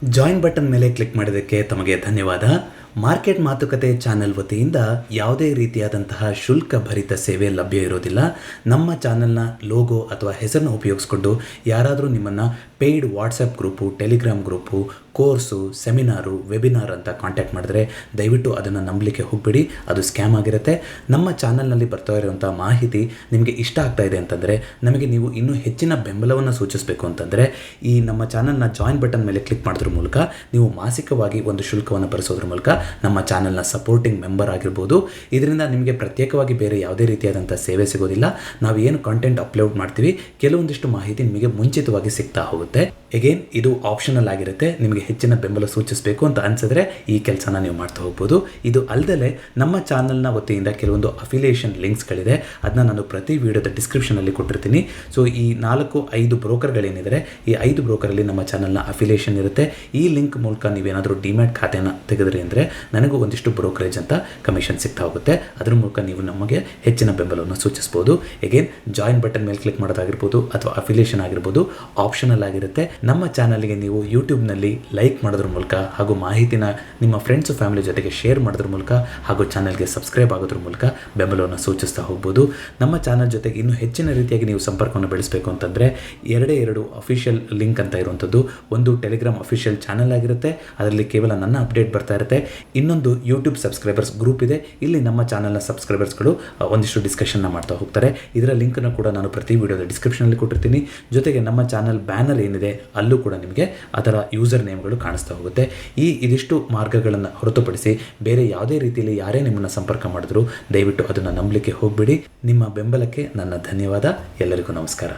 Join button ಮೇಲೆ click ಮಾಡಿದ್ದಕ್ಕೆ ತಮಗೆ ಧನ್ಯವಾದ. ಮಾರ್ಕೆಟ್ ಮಾತುಕತೆ ಚಾನೆಲ್ ವತಿಯಿಂದ ಯಾವುದೇ ರೀತಿಯಾದಂತಹ ಶುಲ್ಕ ಭರಿತ ಸೇವೆ ಲಭ್ಯ ಇರೋದಿಲ್ಲ. ನಮ್ಮ ಚಾನೆಲ್ನ ಲೋಗೋ ಅಥವಾ ಹೆಸರನ್ನು ಉಪಯೋಗಿಸ್ಕೊಂಡು ಯಾರಾದರೂ ನಿಮ್ಮನ್ನು paid WhatsApp group, Telegram group, course, seminar, webinar ಅಂತ ಕಾಂಟ್ಯಾಕ್ಟ್ ಮಾಡಿದ್ರೆ ದಯವಿಟ್ಟು ಅದನ್ನು ನಂಬಲಿಕ್ಕೆ ಹೋಗಬೇಡಿ. ಅದು ಸ್ಕ್ಯಾಮ್ ಆಗಿರುತ್ತೆ. ನಮ್ಮ ಚಾನಲ್ನಲ್ಲಿ ಬರ್ತಾ ಇರುವಂಥ ಮಾಹಿತಿ ನಿಮಗೆ ಇಷ್ಟ ಆಗ್ತಾ ಇದೆ ಅಂತಂದರೆ, ನಮಗೆ ನೀವು ಇನ್ನೂ ಹೆಚ್ಚಿನ ಬೆಂಬಲವನ್ನು ಸೂಚಿಸಬೇಕು ಅಂತಂದರೆ ಈ ನಮ್ಮ ಚಾನಲ್ನ ಜಾಯಿನ್ ಬಟನ್ ಮೇಲೆ ಕ್ಲಿಕ್ ಮಾಡೋದ್ರ ಮೂಲಕ ನೀವು ಮಾಸಿಕವಾಗಿ ಒಂದು ಶುಲ್ಕವನ್ನು ಭರಿಸೋದ್ರ ಮೂಲಕ ನಮ್ಮ ಚಾನಲ್ನ ಸಪೋರ್ಟಿಂಗ್ ಮೆಂಬರ್ ಆಗಿರ್ಬೋದು. ಇದರಿಂದ ನಿಮಗೆ ಪ್ರತ್ಯೇಕವಾಗಿ ಬೇರೆ ಯಾವುದೇ ರೀತಿಯಾದಂಥ ಸೇವೆ ಸಿಗೋದಿಲ್ಲ. ನಾವು ಏನು ಕಾಂಟೆಂಟ್ ಅಪ್ಲೋಡ್ ಮಾಡ್ತೀವಿ ಕೆಲವೊಂದಿಷ್ಟು ಮಾಹಿತಿ ನಿಮಗೆ ಮುಂಚಿತವಾಗಿ ಸಿಗ್ತಾ ಹೋಗುತ್ತೆ. ಎಗೇನ್ ಇದು ಆಪ್ಷನಲ್ ಆಗಿರುತ್ತೆ. ನಿಮಗೆ ಹೆಚ್ಚಿನ ಬೆಂಬಲ ಸೂಚಿಸಬೇಕು ಅಂತ ಅನ್ಸಿದ್ರೆ ಈ ಕೆಲಸನ ನೀವು ಮಾಡ್ತಾ ಹೋಗ್ಬೋದು. ಇದು ಅಲ್ಲದೆ ನಮ್ಮ ಚಾನಲ್ನ ವತಿಯಿಂದ ಕೆಲವೊಂದು ಅಫಿಲಿಯೇಷನ್ ಲಿಂಕ್ಸ್ಗಳಿದೆ. ಅದನ್ನ ನಾನು ಪ್ರತಿ ವಿಡಿಯೋದ ಡಿಸ್ಕ್ರಿಪ್ಷನಲ್ಲಿ ಕೊಟ್ಟಿರ್ತೀನಿ. ಸೊ ಈ 4-5 ಬ್ರೋಕರ್ಗಳೇನಿದ್ದಾರೆ, ಈ 5 ಬ್ರೋಕರಲ್ಲಿ ನಮ್ಮ ಚಾನಲ್ನ ಅಫಿಲಿಯೇಷನ್ ಇರುತ್ತೆ. ಈ ಲಿಂಕ್ ಮೂಲಕ ನೀವೇನಾದರೂ ಡಿಮ್ಯಾಟ್ ಖಾತೆನ ತೆಗೆದ್ರಿ ಅಂದರೆ ನನಗೂ ಒಂದಿಷ್ಟು ಬ್ರೋಕರೇಜ್ ಅಂತ ಕಮಿಷನ್ ಸಿಗ್ತಾ ಹೋಗುತ್ತೆ. ಅದ್ರ ಮೂಲಕ ನೀವು ನಮಗೆ ಹೆಚ್ಚಿನ ಬೆಂಬಲವನ್ನು ಸೂಚಿಸ್ಬೋದು. ಎಗೇನ್ ಜಾಯಿನ್ ಬಟನ್ ಮೇಲೆ ಕ್ಲಿಕ್ ಮಾಡೋದಾಗಿರ್ಬೋದು ಅಥವಾ ಅಫಿಲಿಯೇಷನ್ ಆಗಿರ್ಬೋದು ಆಪ್ಷನಲ್ ಆಗಿರುತ್ತೆ. ನಮ್ಮ ಚಾನಲ್ಗೆ ನೀವು ಯೂಟ್ಯೂಬ್ನಲ್ಲಿ ಲೈಕ್ ಮಾಡೋದ್ರ ಮೂಲಕ ಹಾಗೂ ಮಾಹಿತಿನ ನಿಮ್ಮ ಫ್ರೆಂಡ್ಸು ಫ್ಯಾಮಿಲಿ ಜೊತೆಗೆ ಶೇರ್ ಮಾಡೋದ್ರ ಮೂಲಕ ಹಾಗೂ ಚಾನಲ್ಗೆ ಸಬ್ಸ್ಕ್ರೈಬ್ ಆಗೋದ್ರ ಮೂಲಕ ಬೆಂಬಲವನ್ನು ಸೂಚಿಸ್ತಾ ಹೋಗ್ಬೋದು. ನಮ್ಮ ಚಾನಲ್ ಜೊತೆಗೆ ಇನ್ನೂ ಹೆಚ್ಚಿನ ರೀತಿಯಾಗಿ ನೀವು ಸಂಪರ್ಕವನ್ನು ಬೆಳೆಸಬೇಕು ಅಂತಂದರೆ 2 ಅಫಿಷಿಯಲ್ ಲಿಂಕ್ ಅಂತ ಇರುವಂಥದ್ದು. ಒಂದು ಟೆಲಿಗ್ರಾಮ್ ಅಫಿಷಿಯಲ್ ಚಾನಲ್ ಆಗಿರುತ್ತೆ, ಅದರಲ್ಲಿ ಕೇವಲ ನನ್ನ ಅಪ್ಡೇಟ್ ಬರ್ತಾ ಇರುತ್ತೆ. ಇನ್ನೊಂದು ಯೂಟ್ಯೂಬ್ ಸಬ್ಸ್ಕ್ರೈಬರ್ಸ್ ಗ್ರೂಪ್ ಇದೆ. ಇಲ್ಲಿ ನಮ್ಮ ಚಾನಲ್ನ ಸಬ್ಸ್ಕ್ರೈಬರ್ಸ್ಗಳು ಒಂದಿಷ್ಟು ಡಿಸ್ಕಷನ್ನ ಮಾಡ್ತಾ ಹೋಗ್ತಾರೆ. ಇದರ ಲಿಂಕನ್ನು ಕೂಡ ನಾನು ಪ್ರತಿ ವಿಡಿಯೋದ ಡಿಸ್ಕ್ರಿಪ್ಷನಲ್ಲಿ ಕೊಟ್ಟಿರ್ತೀನಿ. ಜೊತೆಗೆ ನಮ್ಮ ಚಾನಲ್ ಬ್ಯಾನರ್ ಏನಿದೆ ಅಲ್ಲೂ ಕೂಡ ನಿಮಗೆ ಅದರ ಯೂಸರ್ ನೇಮ್ಗಳು ಕಾಣಿಸ್ತಾ ಹೋಗುತ್ತೆ. ಇದಿಷ್ಟು ಮಾರ್ಗಗಳನ್ನು ಹೊರತುಪಡಿಸಿ ಬೇರೆ ಯಾವುದೇ ರೀತಿಯಲ್ಲಿ ಯಾರೇ ನಿಮ್ಮನ್ನು ಸಂಪರ್ಕ ಮಾಡಿದ್ರು ದಯವಿಟ್ಟು ಅದನ್ನು ನಂಬಲಿಕ್ಕೆ ಹೋಗಬೇಡಿ. ನಿಮ್ಮ ಬೆಂಬಲಕ್ಕೆ ನನ್ನ ಧನ್ಯವಾದ. ಎಲ್ಲರಿಗೂ ನಮಸ್ಕಾರ.